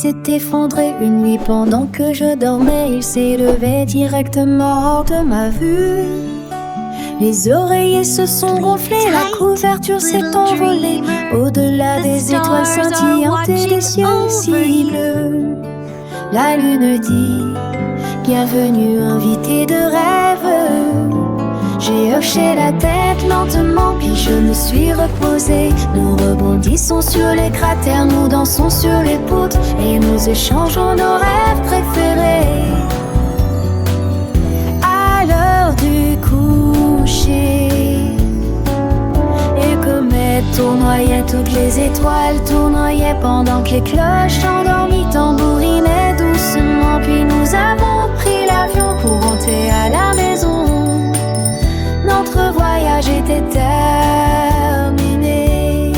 s'est effondré une nuit pendant que je dormais. Il s'est levé directement hors de ma vue. Les oreillers se sont gonflés, la couverture s'est envolée au-delà des étoiles scintillantes et des cieux si bleus. La lune dit bienvenue, invité de rêve. J'ai hoché la tête lentement, puis je me suis reposée. Nous rebondissons sur les cratères, nous dansons sur les poutres et nous échangeons nos rêves préférés. À l'heure du coucher, les comètes tournoyaient, toutes les étoiles tournoyaient pendant que les cloches endormies tambourinaient doucement. Puis nous avons pris l'avion pour rentrer à la maison. Notre voyage était terminé.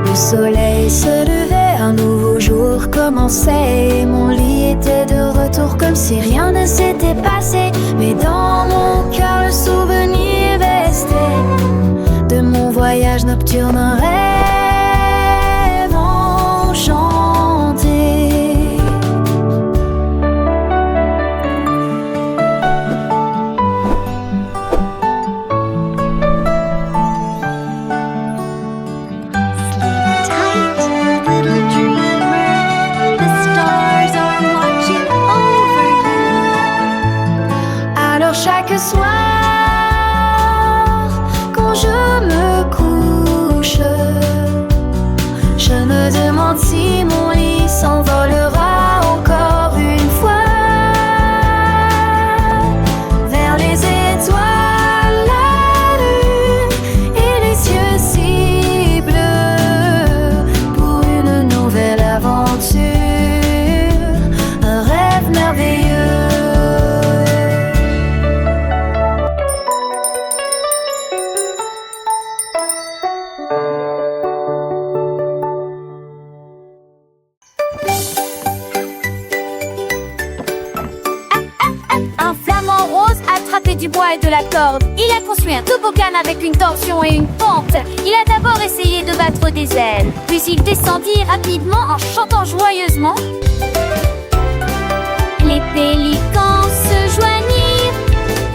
Le soleil se levait, un nouveau jour commençait. Et mon lit était de retour comme si rien ne s'était passé. Mais dans mon cœur le souvenir restait de mon voyage nocturne, un rêve enchanté. Chaque soir, quand je me couche, je me demande si mon lit s'envolera encore une fois vers les étoiles, la lune et les cieux si bleus pour une nouvelle aventure, un rêve merveilleux. Du bois et de la corde. Il a construit un toboggan avec une torsion et une pente. Il a d'abord essayé de battre des ailes, puis il descendit rapidement en chantant joyeusement. Les pélicans se joignirent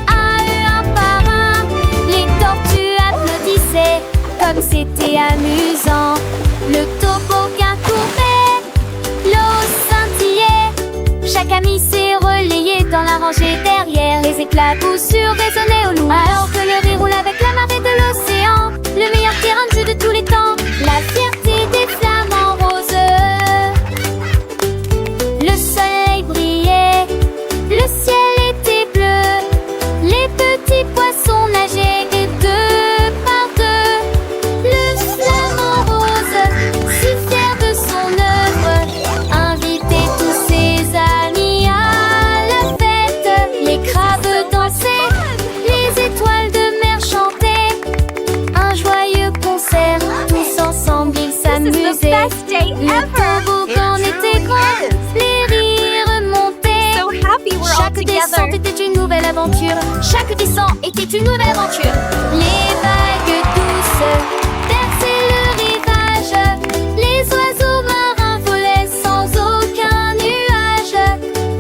à eux un par un. Les tortues applaudissaient comme c'était amusant. Le toboggan courait, l'eau scintillait. Chaque ami s'est relayé dans la rangée derrière. Les éclats coup sûr résonnaient au loin, alors que le riz roule avec la marée de l'océan. Le meilleur terrain de jeu de tous les temps, la fierté des flamants roses. Le soleil brillait, le ciel était bleu. Les petits poissons nageaient et deux par deux. Le flamant rose, si fier de son œuvre, invitait tous ses amis à la fête. Les crabes dansaient, les étoiles de mer chantaient. Un joyeux concert, tous ensemble ils s'amusaient. Le toboggan était grand, les rires montaient. Chaque descente était une nouvelle aventure. Chaque descente était une nouvelle aventure. Les vagues douces berçaient le rivage. Les oiseaux marins volaient sans aucun nuage.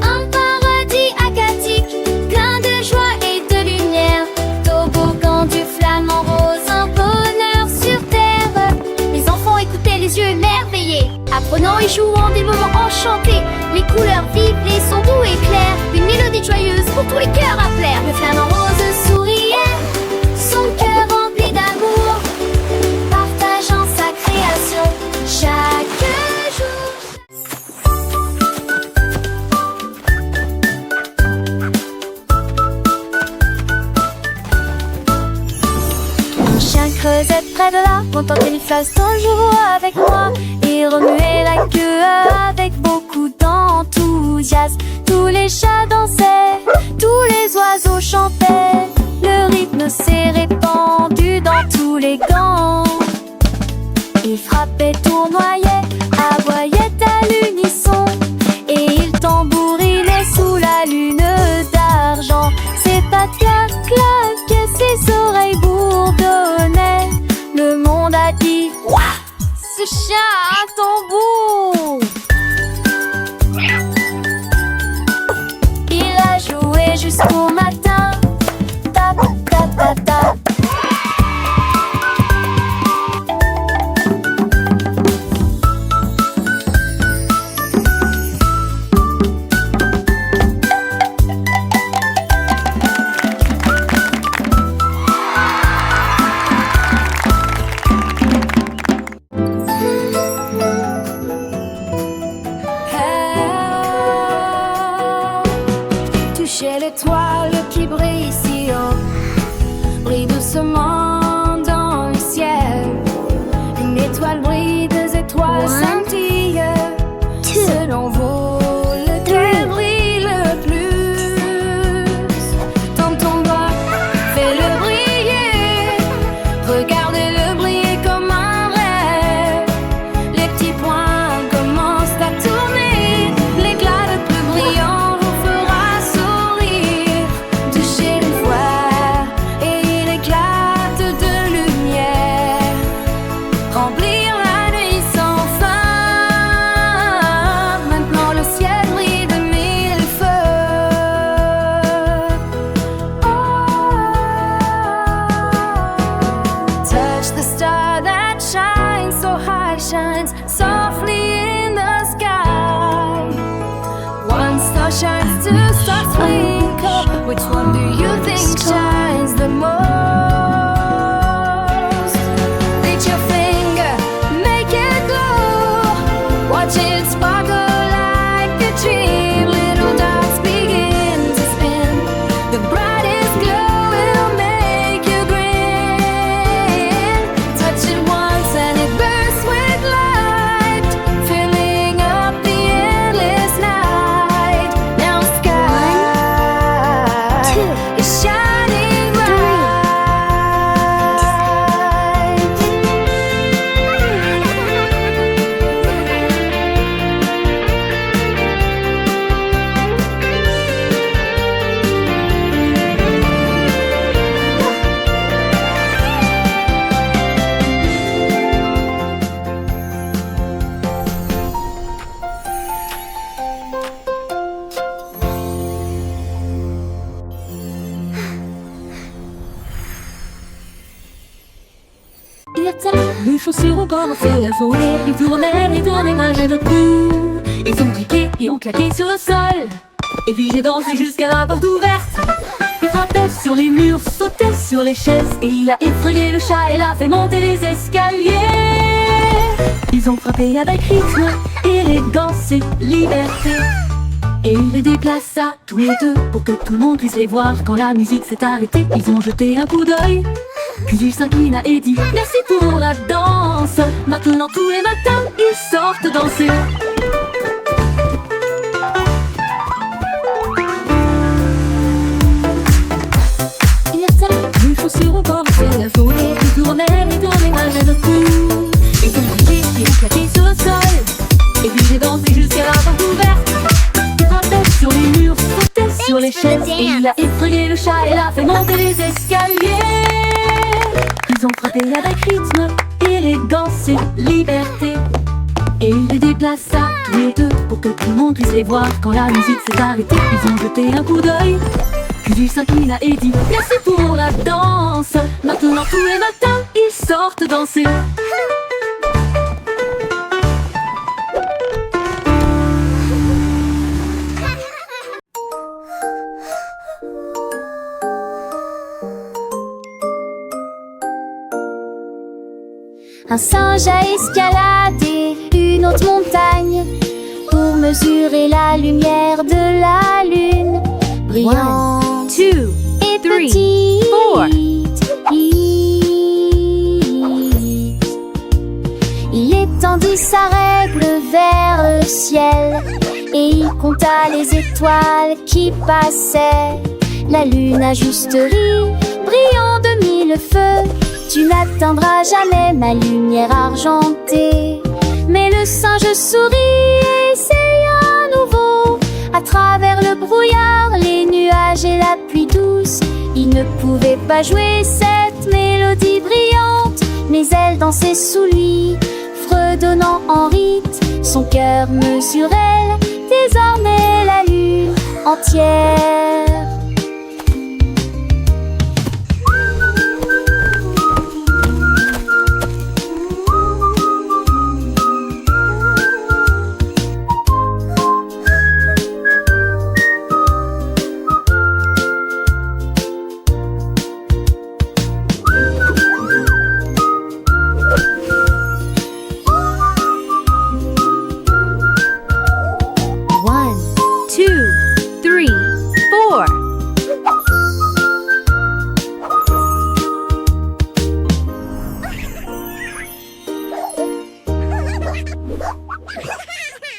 Un paradis aquatique, plein de joie et de lumière. Toboggan du flamant rose, un bonheur sur terre. Les enfants écoutaient les yeux émerveillés, apprenant et jouant des moments enchantés. Les couleurs vives, les sons doux et clairs, une mélodie joyeuse pour tous les cœurs à plaire. Le flamant rose souriait, son cœur rempli d'amour, partageant sa création chaque jour. Un chien creusait près de là, content qu'il fasse toujours avec moi. Il remuait la queue avec beaucoup d'enthousiasme. Tous les chats dansaient, tous les oiseaux chantaient. Le rythme s'est répandu dans tous les gants. Il frappait, tournoyait, aboyait à l'unisson. Et il tambourinait sous la lune d'argent. Ses pattes claquaient, ses oreilles bourdonnaient. Le monde a dit: Ouah, ce chien a tombé. Which one do you think shines the most? Reach your finger, make it glow. Watch it sparkle like a dream. Little dots begin to spin. The brightest glow will make you grin. Touch it once and it bursts with light, filling up the endless night. Now sky is shining bright. Les chaussures ont commencé à voler. Ils tournaient, nageaient de tout. Ils ont briqué et ont claqué sur le sol. Et puis j'ai dansé jusqu'à la porte ouverte. Il frappait sur les murs, sautait sur les chaises. Et il a effrayé le chat et l'a fait monter les escaliers. Ils ont frappé avec rythme, élégance et liberté. Et il les déplaça tous les deux pour que tout le monde puisse les voir. Quand la musique s'est arrêtée, ils ont jeté un coup d'œil. Puis il s'inclina et dit merci pour la danse. Maintenant tous les matins ils sortent danser. Les chaussures ont commencé à voler. Ils tournaient, nageaient de tout. Ils ont briqué et ont claqué sur le sol. Et puis j'ai dansé jusqu'à la porte ouverte. Il frappait sur les murs, sautait sur les chaises. Et il a effrayé le chat et l'a fait monter les escaliers. Ils ont frappé avec rythme, élégance et liberté. Et il les déplaça tous les deux pour que tout le monde puisse les voir. Quand la musique s'est arrêtée, ils ont jeté un coup d'œil. Puis il s'inclina et dit merci pour la danse. Maintenant tous les matins ils sortent danser. Un singe a escaladé une haute montagne pour mesurer la lumière de la lune. Brillante 2, et 3, petite, 4. il étendit sa règle vers le ciel et il compta les étoiles qui passaient. La lune a juste ri, brillant de mille feux. Tu n'atteindras jamais ma lumière argentée. Mais le singe sourit et essaya à nouveau. À travers le brouillard, les nuages et la pluie douce, il ne pouvait pas jouer cette mélodie brillante. Mais elle dansait sous lui, fredonnant en rite. Son cœur mesurait désormais la lune entière.